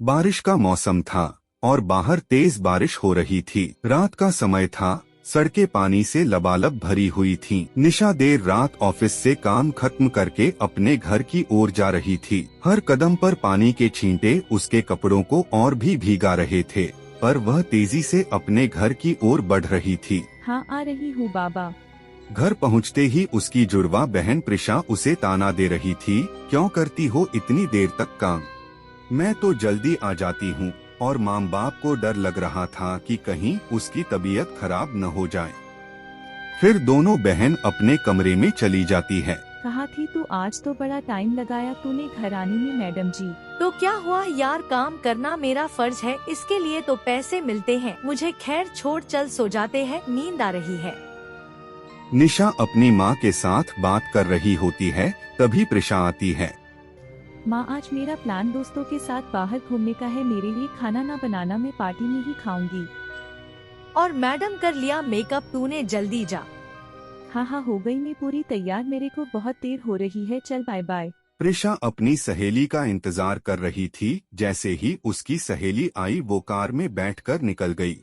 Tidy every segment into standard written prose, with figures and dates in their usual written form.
बारिश का मौसम था और बाहर तेज बारिश हो रही थी। रात का समय था, सड़कें पानी से लबालब भरी हुई थीं। निशा देर रात ऑफिस से काम खत्म करके अपने घर की ओर जा रही थी। हर कदम पर पानी के छींटे उसके कपड़ों को और भी भीगा रहे थे, पर वह तेजी से अपने घर की ओर बढ़ रही थी। हाँ, आ रही हूँ बाबा। घर पहुँचते ही उसकी जुड़वा बहन प्रिशा उसे ताना दे रही थी, क्यों करती हो इतनी देर तक काम? मैं तो जल्दी आ जाती हूँ। और माँ बाप को डर लग रहा था कि कहीं उसकी तबीयत खराब न हो जाए। फिर दोनों बहन अपने कमरे में चली जाती है। कहाँ थी तू? आज तो बड़ा टाइम लगाया तूने घर आने में मैडम जी। तो क्या हुआ यार, काम करना मेरा फर्ज है, इसके लिए तो पैसे मिलते हैं मुझे। खैर छोड़, चल सो जाते हैं, नींद आ रही है। निशा अपनी माँ के साथ बात कर रही होती है, तभी प्रिशा आती है। माँ, आज मेरा प्लान दोस्तों के साथ बाहर घूमने का है। मेरे लिए खाना ना बनाना, मैं पार्टी में ही खाऊंगी। और मैडम, कर लिया मेकअप तूने? जल्दी जा। हाँ हाँ, हो गई मैं पूरी तैयार, मेरे को बहुत देर हो रही है, चल बाय बाय। प्रिशा अपनी सहेली का इंतजार कर रही थी। जैसे ही उसकी सहेली आई, वो कार में बैठकर निकल गई।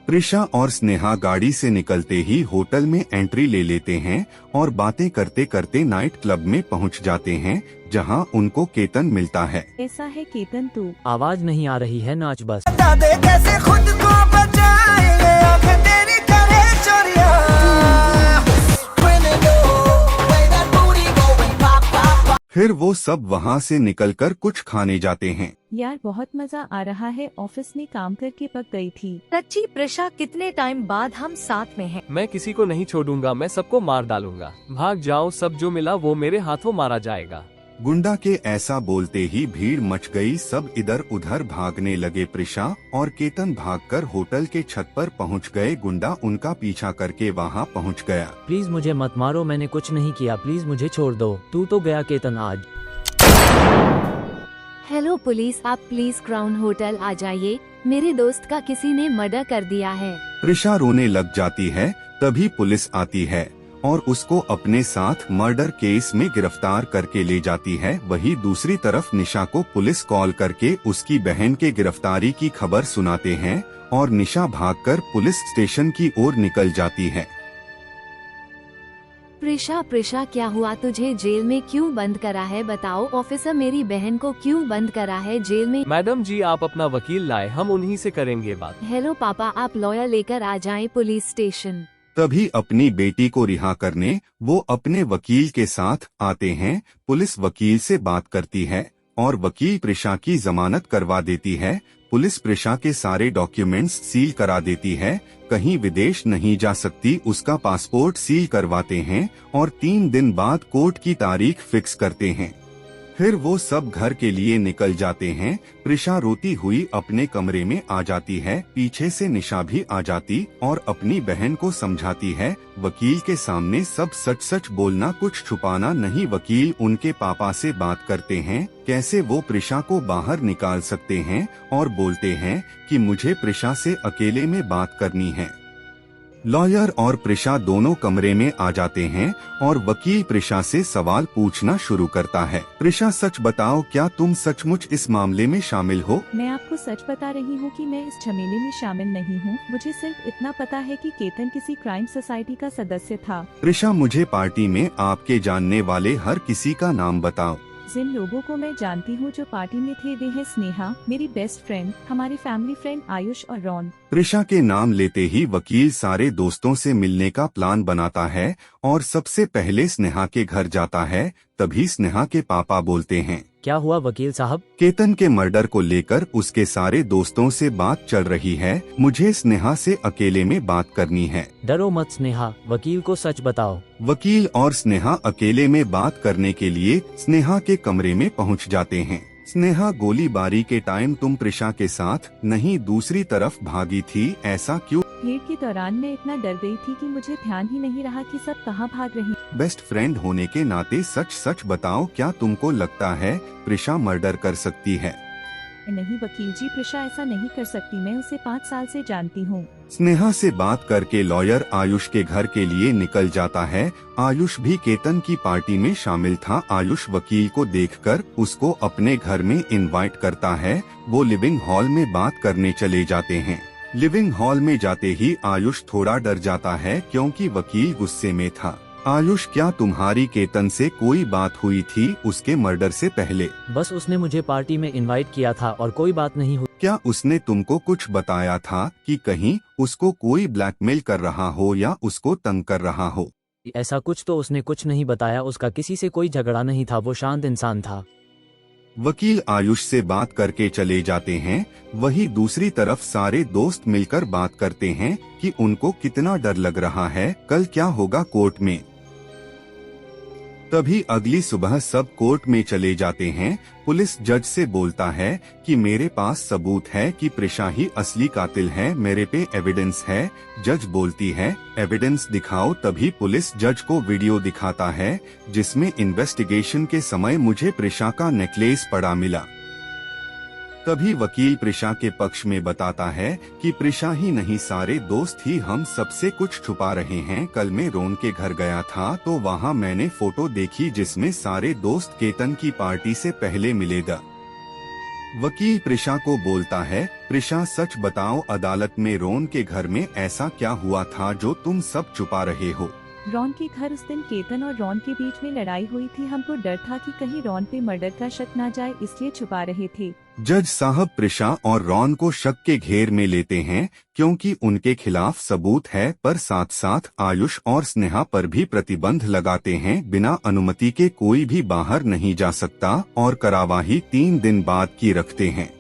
प्रिशा और स्नेहा गाड़ी से निकलते ही होटल में एंट्री ले लेते हैं और बातें करते करते नाइट क्लब में पहुंच जाते हैं, जहां उनको केतन मिलता है। ऐसा है केतन, तू? आवाज नहीं आ रही है, नाच बस। बता दे कैसे खुद को बचाए, आंखें तेरी करे चोरियां। फिर वो सब वहां से निकलकर कुछ खाने जाते हैं। यार बहुत मजा आ रहा है, ऑफिस में काम करके पक गई थी। सच्ची प्रिशा, कितने टाइम बाद हम साथ में हैं। मैं किसी को नहीं छोड़ूंगा, मैं सबको मार डालूंगा। भाग जाओ, सब जो मिला वो मेरे हाथों मारा जाएगा। गुंडा के ऐसा बोलते ही भीड़ मच गई। सब इधर उधर भागने लगे। प्रिशा और केतन भागकर होटल के छत पर पहुंच गए। गुंडा उनका पीछा करके वहां पहुंच गया। प्लीज मुझे मत मारो, मैंने कुछ नहीं किया, प्लीज मुझे छोड़ दो। तू तो गया केतन आज। हेलो पुलिस, आप प्लीज क्राउन होटल आ जाइए, मेरे दोस्त का किसी ने मर्डर कर दिया है। प्रिशा रोने लग जाती है। तभी पुलिस आती है और उसको अपने साथ मर्डर केस में गिरफ्तार करके ले जाती है। वहीं दूसरी तरफ निशा को पुलिस कॉल करके उसकी बहन के गिरफ्तारी की खबर सुनाते हैं और निशा भागकर पुलिस स्टेशन की ओर निकल जाती है। प्रिशा क्या हुआ? तुझे जेल में क्यों बंद करा है? बताओ ऑफिसर, मेरी बहन को क्यों बंद करा है जेल में? मैडम जी, आप अपना वकील लाए, हम उन्हीं से करेंगे बात। हेलो पापा, आप लॉयर लेकर आ जाएं पुलिस स्टेशन। तभी अपनी बेटी को रिहा करने वो अपने वकील के साथ आते हैं। पुलिस वकील से बात करती है और वकील प्रिशा की जमानत करवा देती है। पुलिस प्रिशा के सारे डॉक्यूमेंट्स सील करा देती है। कहीं विदेश नहीं जा सकती, उसका पासपोर्ट सील करवाते हैं और 3 दिन बाद कोर्ट की तारीख फिक्स करते हैं। फिर वो सब घर के लिए निकल जाते हैं। प्रिशा रोती हुई अपने कमरे में आ जाती है। पीछे से निशा भी आ जाती और अपनी बहन को समझाती है, वकील के सामने सब सच सच बोलना, कुछ छुपाना नहीं। वकील उनके पापा से बात करते हैं कैसे वो प्रिशा को बाहर निकाल सकते हैं और बोलते हैं कि मुझे प्रिशा से अकेले में बात करनी है। लॉयर और प्रिशा दोनों कमरे में आ जाते हैं और वकील प्रिशा से सवाल पूछना शुरू करता है। प्रिशा, सच बताओ, क्या तुम सचमुच इस मामले में शामिल हो? मैं आपको सच बता रही हूँ कि मैं इस झमेले में शामिल नहीं हूँ। मुझे सिर्फ इतना पता है कि केतन किसी क्राइम सोसाइटी का सदस्य था। प्रिशा, मुझे पार्टी में आपके जानने वाले हर किसी का नाम बताओ। जिन लोगों को मैं जानती हूँ जो पार्टी में थे, वे हैं स्नेहा, मेरी बेस्ट फ्रेंड, हमारी फैमिली फ्रेंड आयुष और रॉन। प्रिशा के नाम लेते ही वकील सारे दोस्तों से मिलने का प्लान बनाता है और सबसे पहले स्नेहा के घर जाता है। तभी स्नेहा के पापा बोलते हैं, क्या हुआ वकील साहब? केतन के मर्डर को लेकर उसके सारे दोस्तों से बात चल रही है, मुझे स्नेहा से अकेले में बात करनी है। डरो मत स्नेहा, वकील को सच बताओ। वकील और स्नेहा अकेले में बात करने के लिए स्नेहा के कमरे में पहुंच जाते हैं। स्नेहा, गोलीबारी के टाइम तुम प्रिशा के साथ नहीं दूसरी तरफ भागी थी, ऐसा क्यों? भीड़ के दौरान मैं इतना डर गई थी कि मुझे ध्यान ही नहीं रहा कि सब कहाँ भाग रहे। बेस्ट फ्रेंड होने के नाते सच सच बताओ, क्या तुमको लगता है प्रिशा मर्डर कर सकती है? नहीं वकील जी, प्रिशा ऐसा नहीं कर सकती, मैं उसे 5 साल से जानती हूँ। स्नेहा से बात करके लॉयर आयुष के घर के लिए निकल जाता है। आयुष भी केतन की पार्टी में शामिल था। आयुष वकील को देखकर उसको अपने घर में इनवाइट करता है। वो लिविंग हॉल में बात करने चले जाते हैं। लिविंग हॉल में जाते ही आयुष थोड़ा डर जाता है क्योंकि वकील गुस्से में था। आयुष, क्या तुम्हारी केतन से कोई बात हुई थी उसके मर्डर से पहले? बस उसने मुझे पार्टी में इनवाइट किया था और कोई बात नहीं हुई। क्या उसने तुमको कुछ बताया था कि कहीं उसको कोई ब्लैकमेल कर रहा हो या उसको तंग कर रहा हो? ऐसा कुछ तो उसने कुछ नहीं बताया। उसका किसी से कोई झगड़ा नहीं था, वो शांत इंसान था। वकील आयुष से बात करके चले जाते हैं। वही दूसरी तरफ सारे दोस्त मिलकर बात करते हैं कि उनको कितना डर लग रहा है, कल क्या होगा कोर्ट में। तभी अगली सुबह सब कोर्ट में चले जाते हैं। पुलिस जज से बोलता है कि मेरे पास सबूत है कि प्रिशा ही असली कातिल है, मेरे पे एविडेंस है। जज बोलती है एविडेंस दिखाओ। तभी पुलिस जज को वीडियो दिखाता है जिसमें इन्वेस्टिगेशन के समय मुझे प्रिशा का नेकलेस पड़ा मिला। तभी वकील प्रिशा के पक्ष में बताता है कि प्रिशा ही नहीं, सारे दोस्त ही हम सबसे कुछ छुपा रहे हैं। कल मैं रोन के घर गया था तो वहाँ मैंने फोटो देखी जिसमें सारे दोस्त केतन की पार्टी से पहले मिलेगा। वकील प्रिशा को बोलता है प्रिशा सच बताओ, अदालत में रोन के घर में ऐसा क्या हुआ था जो तुम सब छुपा रहे हो? रॉन के घर उस दिन केतन और रॉन के बीच में लड़ाई हुई थी। हमको डर था कि कहीं रॉन पे मर्डर का शक ना जाए, इसलिए छुपा रहे थे। जज साहब प्रिशा और रॉन को शक के घेर में लेते हैं क्योंकि उनके खिलाफ सबूत है, पर साथ साथ आयुष और स्नेहा पर भी प्रतिबंध लगाते हैं। बिना अनुमति के कोई भी बाहर नहीं जा सकता और कार्यवाही 3 दिन बाद की रखते हैं।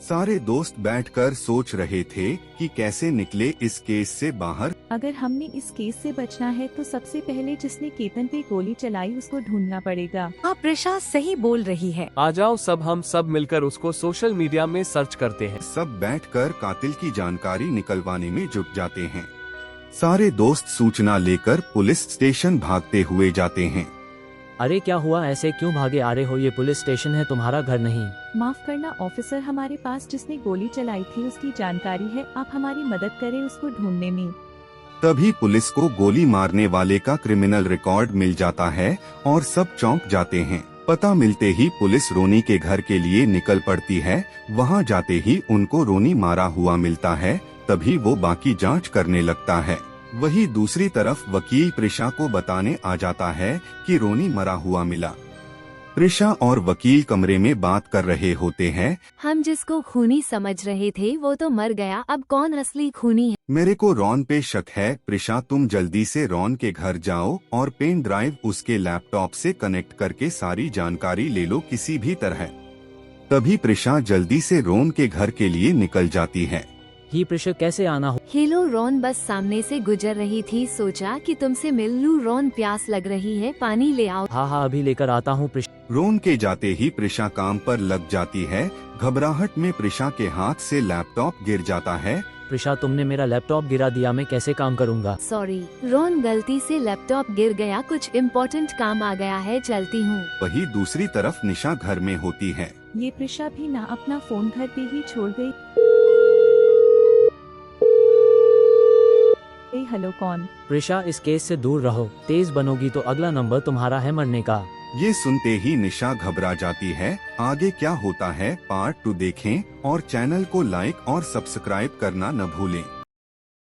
सारे दोस्त बैठकर सोच रहे थे कि कैसे निकले इस केस से बाहर। अगर हमने इस केस से बचना है तो सबसे पहले जिसने केतन पे गोली चलाई उसको ढूंढना पड़ेगा। हाँ, प्रिशा सही बोल रही है। आ जाओ हम सब मिलकर उसको सोशल मीडिया में सर्च करते हैं। सब बैठकर कातिल की जानकारी निकलवाने में जुट जाते हैं। सारे दोस्त सूचना लेकर पुलिस स्टेशन भागते हुए जाते हैं। अरे क्या हुआ, ऐसे क्यों भागे आ रहे हो? ये पुलिस स्टेशन है, तुम्हारा घर नहीं। माफ करना ऑफिसर, हमारे पास जिसने गोली चलाई थी उसकी जानकारी है, आप हमारी मदद करें उसको ढूंढने में। तभी पुलिस को गोली मारने वाले का क्रिमिनल रिकॉर्ड मिल जाता है और सब चौंक जाते हैं। पता मिलते ही पुलिस रोनी के घर के लिए निकल पड़ती है। वहां जाते ही उनको रोनी मारा हुआ मिलता है। तभी वो बाकी जांच करने लगता है। वही दूसरी तरफ वकील प्रिशा को बताने आ जाता है कि रोनी मरा हुआ मिला। प्रिशा और वकील कमरे में बात कर रहे होते हैं। हम जिसको खूनी समझ रहे थे वो तो मर गया, अब कौन असली खूनी है? मेरे को रॉन पे शक है। प्रिशा तुम जल्दी से रॉन के घर जाओ और पेन ड्राइव उसके लैपटॉप से कनेक्ट करके सारी जानकारी ले लो किसी भी तरह। तभी प्रिशा जल्दी से रॉन के घर के लिए निकल जाती है। ही प्रिशा कैसे आना हो? हेलो रॉन, बस सामने से गुजर रही थी, सोचा कि तुमसे मिल लूं। रॉन प्यास लग रही है, पानी ले आओ। हाँ अभी लेकर आता हूँ प्रिशा। रोन के जाते ही प्रिशा काम पर लग जाती है। घबराहट में प्रिशा के हाथ से लैपटॉप गिर जाता है। प्रिशा तुमने मेरा लैपटॉप गिरा दिया, मैं कैसे काम करूँगा? सॉरी रॉन, गलती से लैपटॉप गिर गया, कुछ इम्पोर्टेंट काम आ गया है, चलती हूँ। वही दूसरी तरफ निशा घर में होती है। ये प्रिशा भी ना अपना फोन घर पे ही छोड़ गई। हेलो कौन? प्रिशा इस केस से दूर रहो, तेज बनोगी तो अगला नंबर तुम्हारा है मरने का। ये सुनते ही निशा घबरा जाती है। आगे क्या होता है पार्ट 2 देखें और चैनल को लाइक और सब्सक्राइब करना न भूलें।